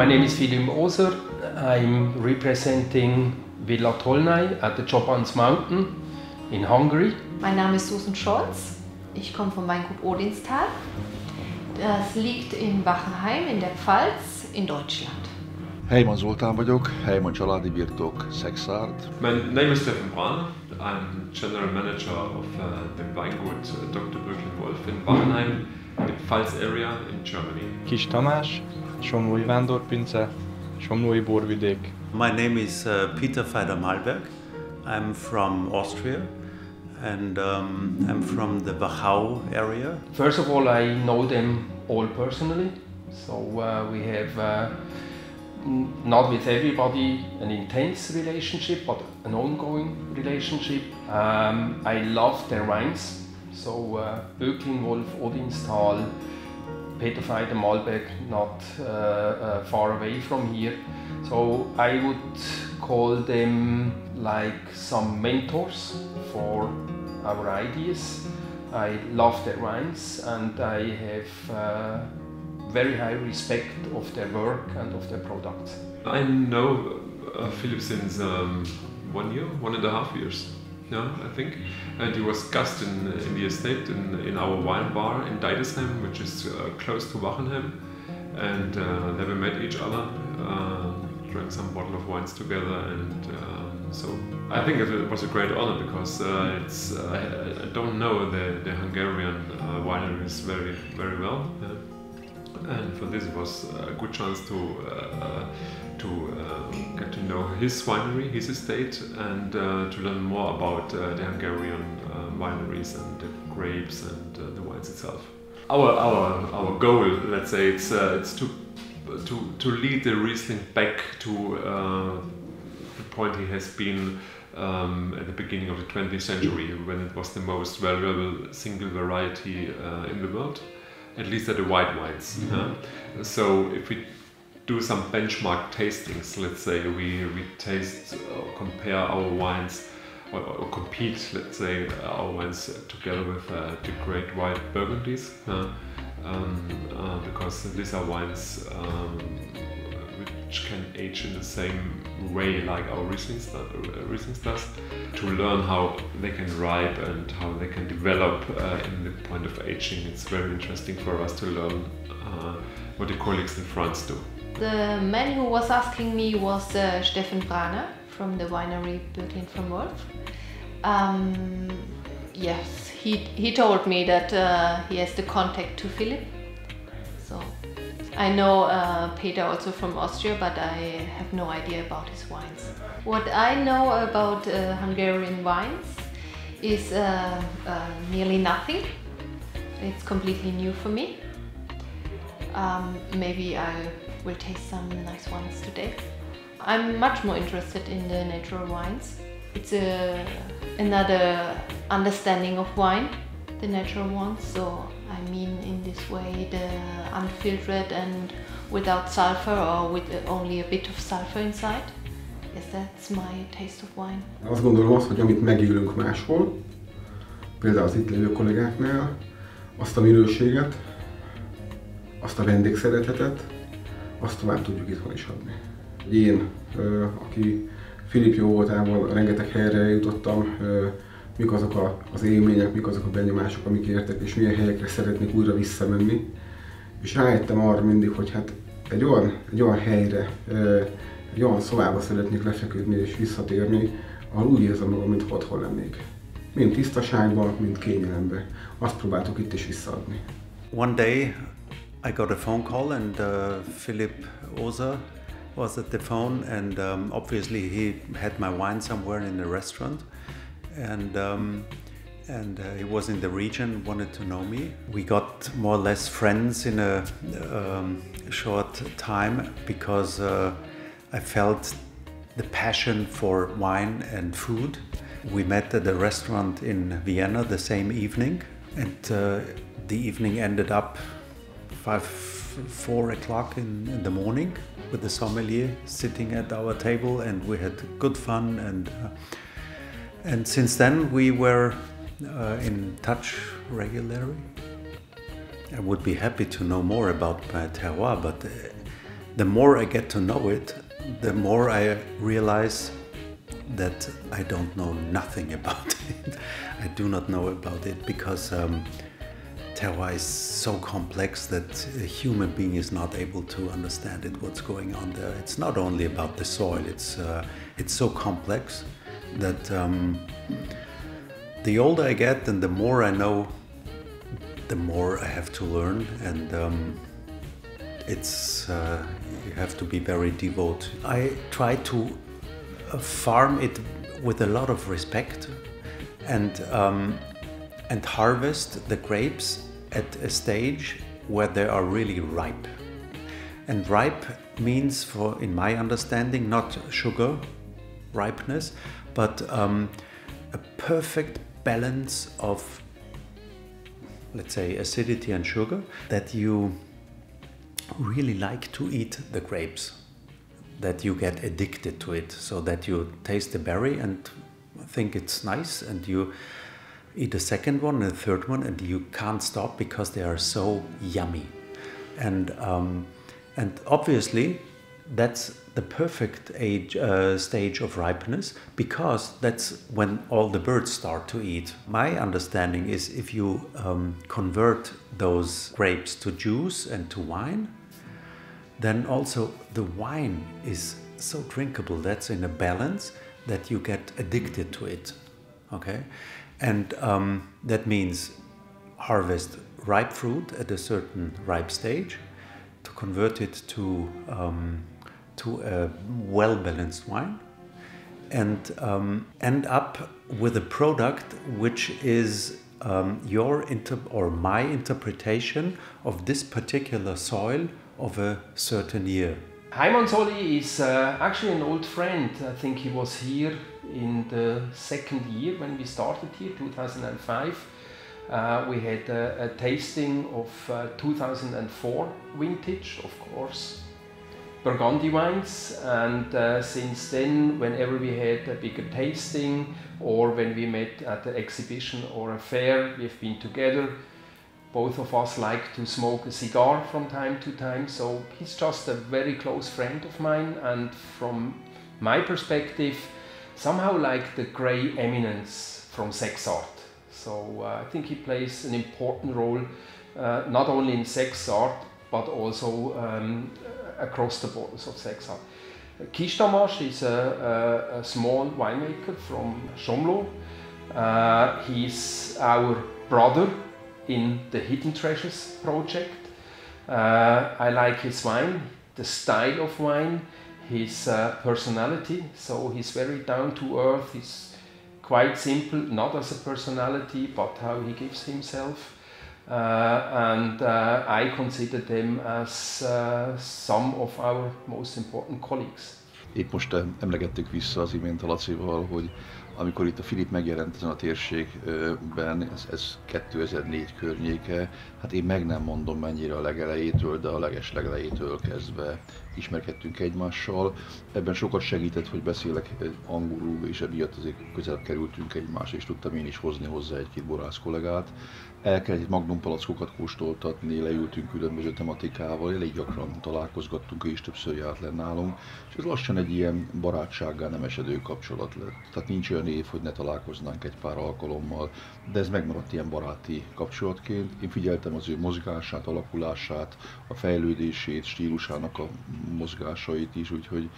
My name is Philipp Oser. I'm representing Villa Tolnay at the Csobánc mountain in Hungary. Mein Name ist Susan Scholz. Ich komme vom Weingut Odinstal. Das liegt in Wachenheim in der Pfalz in Deutschland. Heimann Zoltán vagyok, Heimann családi birtok, Szexárd. My name is Stefan. I'm general manager of the Weingut Dr. Bürklin-Wolf in Wachenheim, in Pfalz area in Germany. Kis Tamás, Somlói vándorpince, Somlói borvidék. My name is Peter Veyder-Malberg. I'm from Austria and I'm from the Wachau area. First of all, I know them all personally, so we have not with everybody an intense relationship, but an ongoing relationship. I love their wines, so Bürklin-Wolf, Odinstal, Peter Veyder-Malberg, not far away from here. So I would call them like some mentors for our ideas. I love their wines and I have very high respect of their work and of their products. I know Philip since 1 year, 1.5 years, yeah, I think. And he was guest in the estate in our wine bar in Deidesheim, which is close to Wachenheim. And there we met each other, drank some bottle of wines together, and so I think it was a great honor because I don't know the Hungarian wineries very well. And for this it was a good chance to get to know his winery, his estate, and to learn more about the Hungarian wineries and the grapes and the wines itself. Our goal, let's say, it's to lead the Riesling back to the point he has been at the beginning of the 20th century, when it was the most valuable single variety in the world. At least at the white wines. So if we do some benchmark tastings, let's say we taste or compare our wines or compete, let's say, our wines together with the great white Burgundies, because these are wines which can age in the same way like our Riesling does, to learn how they can ripe and how they can develop in the point of aging. It's very interesting for us to learn what the colleagues in France do. The man who was asking me was Stefan Brahner from the winery Bürklin-Wolf. Yes, he told me that he has the contact to Philip. So I know Peter also from Austria, but I have no idea about his wines. What I know about Hungarian wines is nearly nothing. It's completely new for me. Maybe I will taste some nice ones today. I'm much more interested in the natural wines. It's another understanding of wine, the natural ones. So I mean, in this way, the unfiltered and without sulfur, or with only a bit of sulfur inside. Yes, that's my taste of wine. Azt gondolom azt, hogy amit megélünk máshol, például az itt lévő kollégáknál, azt a minőséget, azt a vendégszeretetet, azt tovább tudjuk itthon is adni. Én, aki Philip jó voltával rengeteg helyre jutottam, mik azok az élmények, mik azok a benyomások, amik értek, és milyen helyekre szeretnék újra visszamenni. És rájöttem arra mindig, hogy hát egy olyan helyre, egy olyan szobába szeretnék lefeküdni és visszatérni, ahol úgy érzem magam, mintha otthon lennék. Mind tisztaságban, mind kényelemben. Azt próbáltuk itt is visszaadni. One day I got a phone call and Philip Oser was at the phone, and obviously he had my wine somewhere in the restaurant, and he was in the region, wanted to know me. We got more or less friends in a short time because I felt the passion for wine and food. We met at a restaurant in Vienna the same evening, and the evening ended up 4 o'clock in the morning with the sommelier sitting at our table, and we had good fun, and since then we were in touch regularly. I would be happy to know more about my terroir, but the more I get to know it, the more I realize that I don't know nothing about it. I do not know about it because terroir is so complex that a human being is not able to understand it, what's going on there. It's not only about the soil, it's so complex that the older I get and the more I know, the more I have to learn, and you have to be very devoted. I try to farm it with a lot of respect and harvest the grapes at a stage where they are really ripe. And ripe means, in my understanding, not sugar ripeness, but a perfect balance of, let's say, acidity and sugar, that you really like to eat the grapes, that you get addicted to it, so that you taste the berry and think it's nice, and you eat a second one and a third one, and you can't stop because they are so yummy. And obviously that's the perfect stage of ripeness, because that's when all the birds start to eat. My understanding is if you convert those grapes to juice and to wine, then also the wine is so drinkable. That's in a balance that you get addicted to it, okay? And that means harvest ripe fruit at a certain ripe stage to convert it to a well-balanced wine, and end up with a product which is my interpretation of this particular soil of a certain year. Heimann is actually an old friend. I think he was here in the second year when we started here, 2005. We had a tasting of 2004 vintage, of course, Burgundy wines, and since then, whenever we had a bigger tasting or when we met at an exhibition or a fair, we've been together. Both of us like to smoke a cigar from time to time, so he's just a very close friend of mine, and from my perspective, somehow like the grey eminence from sex art. So I think he plays an important role, not only in sex art, but also across the borders of sex art. Csobánc is a small winemaker from Somlói. He's our brother in the Hidden Treasures project. I like his wine, the style of wine, his personality. So he's very down to earth, he's quite simple, not as a personality, but how he gives himself. And I consider them as some of our most important colleagues. Épp most emlegettük vissza az imént a Lacival, hogy amikor itt a Filip megjelent ezen a térségben, ez 2004 környéke, hát én meg nem mondom mennyire a legelejétől, de a legelejétől kezdve ismerkedtünk egymással. Ebben sokat segített, hogy beszélek angolul, és emiatt azért közel kerültünk egymásra, és tudtam én is hozni hozzá egy-két borász kollégát. El kellett magnum palackokat kóstoltatni, leültünk különböző tematikával, elég gyakran találkozgattunk, ő is többször járt le nálunk, és ez lassan egy ilyen barátsággá nem esedő kapcsolat lett. Tehát nincs olyan év, hogy ne találkoznánk egy pár alkalommal, de ez megmaradt ilyen baráti kapcsolatként. Én figyeltem az ő mozgását, alakulását, a fejlődését, stílusának a mozgásait is, úgyhogy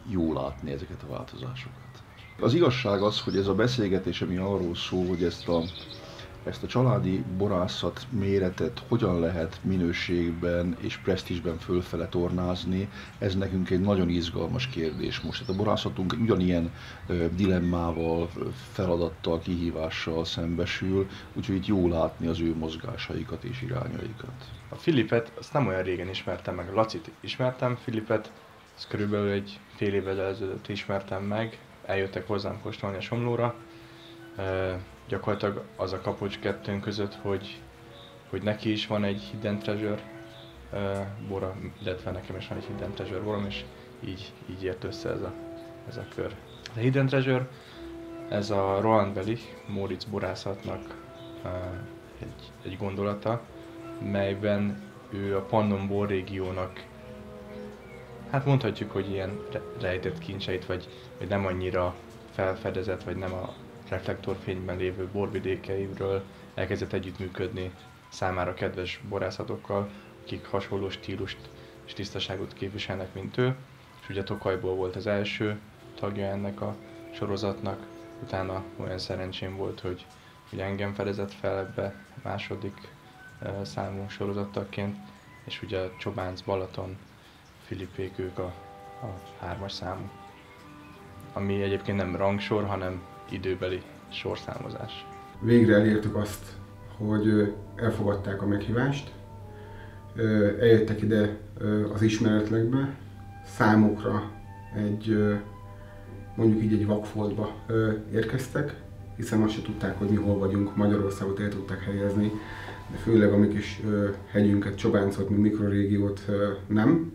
jó látni ezeket a változásokat. Az igazság az, hogy ez a beszélgetés, ami arról szól, hogy ezt a családi borászat méretet hogyan lehet minőségben és presztízsben fölfele tornázni, ez nekünk egy nagyon izgalmas kérdés most. Tehát a borászatunk ugyanilyen dilemmával, feladattal, kihívással szembesül, úgyhogy itt jó látni az ő mozgásaikat és irányaikat. A Filipet azt nem olyan régen ismertem meg, a Lacit ismertem, Filipet azt körülbelül egy fél évvel ezelőtt ismertem meg, eljöttek hozzám kóstolni a Somlóra. Gyakorlatilag az a kapocs kettőnk között, hogy neki is van egy Hidden Treasure bora, illetve nekem is van egy Hidden Treasure borom, és így ért össze ez a kör. A Hidden Treasure, ez a Roland Bellich, Móricz borászatnak egy gondolata, melyben ő a Pannon bor régiónak Hát mondhatjuk, hogy ilyen rejtett kincseit, vagy nem annyira felfedezett, vagy nem a reflektorfényben lévő borvidékeiről elkezdett együttműködni számára kedves borászatokkal, akik hasonló stílust és tisztaságot képviselnek, mint ő. És ugye Tokajból volt az első tagja ennek a sorozatnak, utána olyan szerencsém volt, hogy engem fedezett fel ebbe második számú sorozattagként, és ugye a Csobánc, Balaton, Filipék, ők a 3-as számú. Ami egyébként nem rangsor, hanem időbeli sorszámozás. Végre elértük azt, hogy elfogadták a meghívást, eljöttek ide az ismeretlegbe, számukra mondjuk így egy vakfoltba érkeztek, hiszen azt se tudták, hogy mi hol vagyunk, Magyarországot el tudták helyezni, de főleg a mi kis hegyünket, Csobáncot, mi mikrorégiót nem.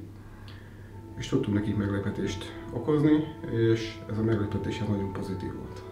És tudtunk nekik meglepetést okozni, és ez a meglepetés nagyon pozitív volt.